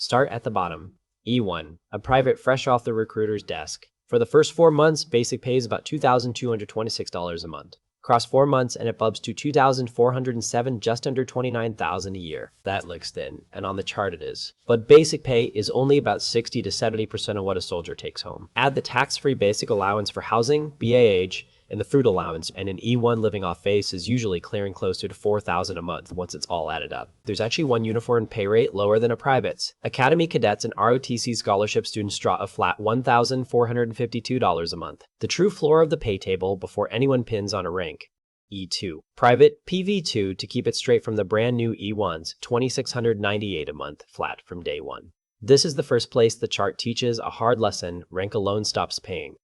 Start at the bottom. E1, a private fresh off the recruiter's desk. For the first 4 months, basic pay is about $2,226 a month. Across 4 months, and it bumps to $2,407, just under $29,000 a year. That looks thin, and on the chart it is. But basic pay is only about 60 to 70% of what a soldier takes home. Add the tax-free basic allowance for housing, BAH, and the food allowance, and an E1 living off base is usually clearing closer to $4,000 a month once it's all added up. There's actually one uniform pay rate lower than a private's. Academy cadets and ROTC scholarship students draw a flat $1,452 a month, the true floor of the pay table before anyone pins on a rank. E2. Private PV2 to keep it straight from the brand new E1s, $2,698 a month, flat from day one. This is the first place the chart teaches a hard lesson: rank alone stops paying.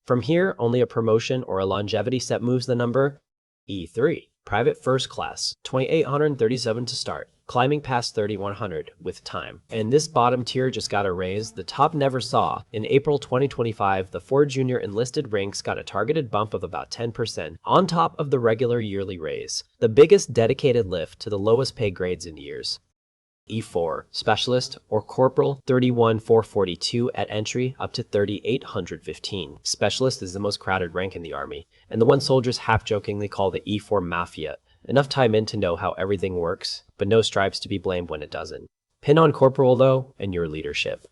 From here, only a promotion or a longevity step moves the number. E3. Private first class, $2,837 to start, climbing past $3,100 with time. And this bottom tier just got a raise the top never saw. In April 2025, the 4 junior enlisted ranks got a targeted bump of about 10% on top of the regular yearly raise, the biggest dedicated lift to the lowest pay grades in years. E4, specialist or corporal, $31,442 at entry up to $3,815. Specialist is the most crowded rank in the Army, and the one soldiers half-jokingly call the E4 Mafia. Enough time in to know how everything works, but no stripes to be blamed when it doesn't. Pin on corporal though, and your leadership.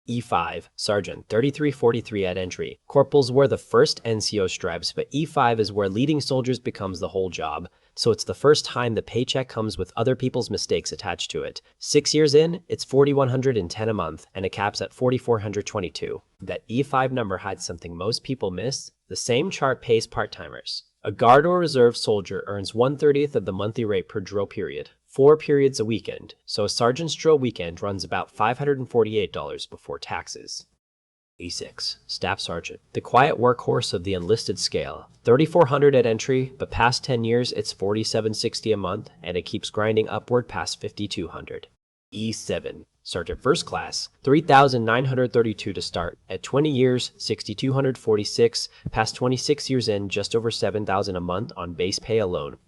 E5, sergeant, $33,443 at entry. Corporals wear the first NCO stripes, but E5 is where leading soldiers becomes the whole job, so it's the first time the paycheck comes with other people's mistakes attached to it. 6 years in, it's $4,110 a month, and it caps at $4,422. That E5 number hides something most people miss. The same chart pays part-timers. A guard or reserve soldier earns 1/30 of the monthly rate per drill period, 4 periods a weekend, so a sergeant's drill weekend runs about $548 before taxes. E6, staff sergeant, the quiet workhorse of the enlisted scale, $3,400 at entry, but past 10 years it's $4,760 a month, and it keeps grinding upward past $5,200. E7, sergeant first class, $3,932 to start, at 20 years, $6,246, past 26 years in, just over $7,000 a month on base pay alone.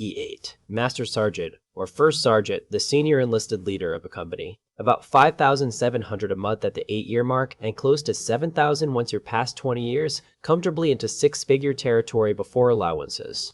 E8, master sergeant, or first sergeant, the senior enlisted leader of a company. About $5,700 a month at the 8-year mark, and close to $7,000 once you're past 20 years, comfortably into 6-figure territory before allowances.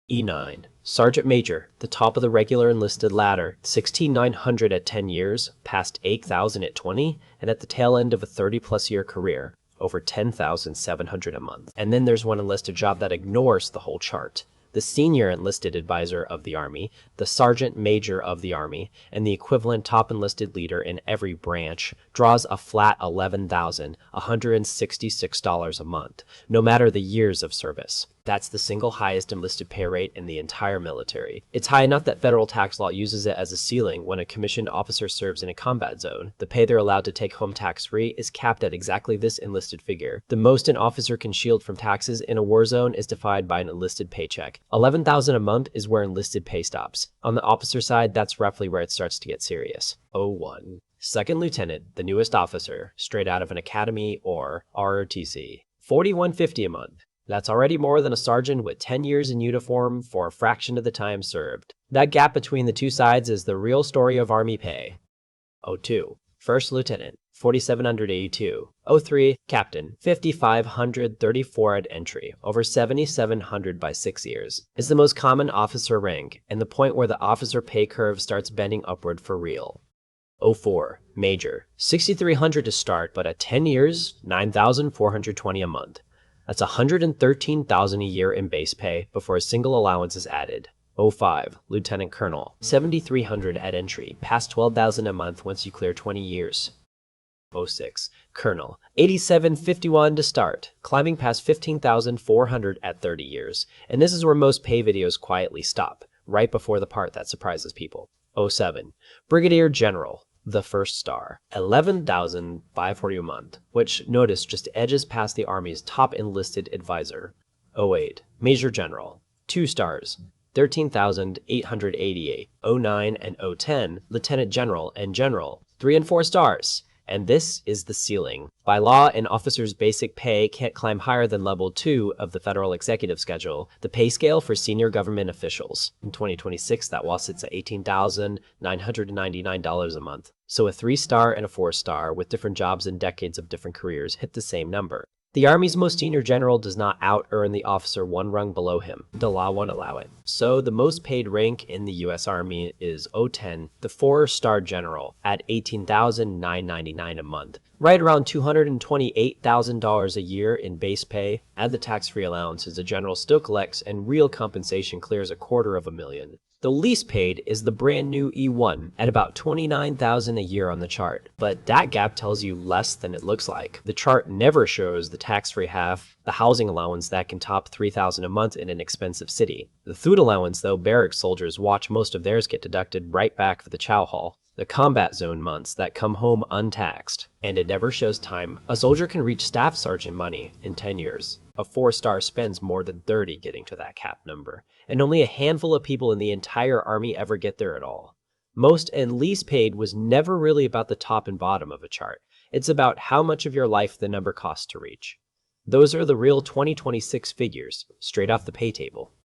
E9, sergeant major, the top of the regular enlisted ladder, $16,900 at 10 years, past $8,000 at 20, and at the tail end of a 30-plus year career, over $10,700 a month. And then there's one enlisted job that ignores the whole chart. The senior enlisted advisor of the Army, the sergeant major of the Army, and the equivalent top enlisted leader in every branch, draws a flat $11,166 a month, no matter the years of service. That's the single highest enlisted pay rate in the entire military. It's high enough that federal tax law uses it as a ceiling when a commissioned officer serves in a combat zone. The pay they're allowed to take home tax-free is capped at exactly this enlisted figure. The most an officer can shield from taxes in a war zone is defined by an enlisted paycheck. $11,000 a month is where enlisted pay stops. On the officer side, that's roughly where it starts to get serious. O1. Second lieutenant, the newest officer, straight out of an academy or ROTC. $4,150 a month. That's already more than a sergeant with 10 years in uniform for a fraction of the time served. That gap between the two sides is the real story of Army pay. O2, first lieutenant, $4,782. O3, captain, $5,534 at entry, over $7,700 by 6 years. Is the most common officer rank, and the point where the officer pay curve starts bending upward for real. O4, major, $6,300 to start, but at 10 years, $9,420 a month. That's $113,000 a year in base pay before a single allowance is added. O5, lieutenant colonel, $7,300 at entry, past $12,000 a month once you clear 20 years. O6, colonel, $8,751 to start, climbing past $15,400 at 30 years. And this is where most pay videos quietly stop, right before the part that surprises people. O7, brigadier general, the first star, $11,540 a month, which, notice, just edges past the Army's top enlisted advisor. O8, major general, 2 stars, $13,888. O9 and O10, lieutenant general and general, 3 and 4 stars. And this is the ceiling. By law, an officer's basic pay can't climb higher than level 2 of the federal executive schedule, the pay scale for senior government officials. In 2026, that WAS sits at $18,999 a month. So a 3-star and a 4-star with different jobs and decades of different careers hit the same number. The Army's most senior general does not out-earn the officer one rung below him. The law won't allow it. So the most paid rank in the U.S. Army is O-10, the 4-star general, at $18,999 a month. Right around $228,000 a year in base pay. Add the tax-free allowances a general still collects, and real compensation clears $250,000. The least paid is the brand new E1 at about $29,000 a year on the chart, but that gap tells you less than it looks like. The chart never shows the tax-free half, the housing allowance that can top $3,000 a month in an expensive city. The food allowance, though, barracks soldiers watch most of theirs get deducted right back for the chow hall. The combat zone months that come home untaxed. And it never shows time. A soldier can reach staff sergeant money in 10 years. A 4-star spends more than 30 getting to that cap number, and only a handful of people in the entire Army ever get there at all. Most and least paid was never really about the top and bottom of a chart. It's about how much of your life the number costs to reach. Those are the real 2026 figures, straight off the pay table.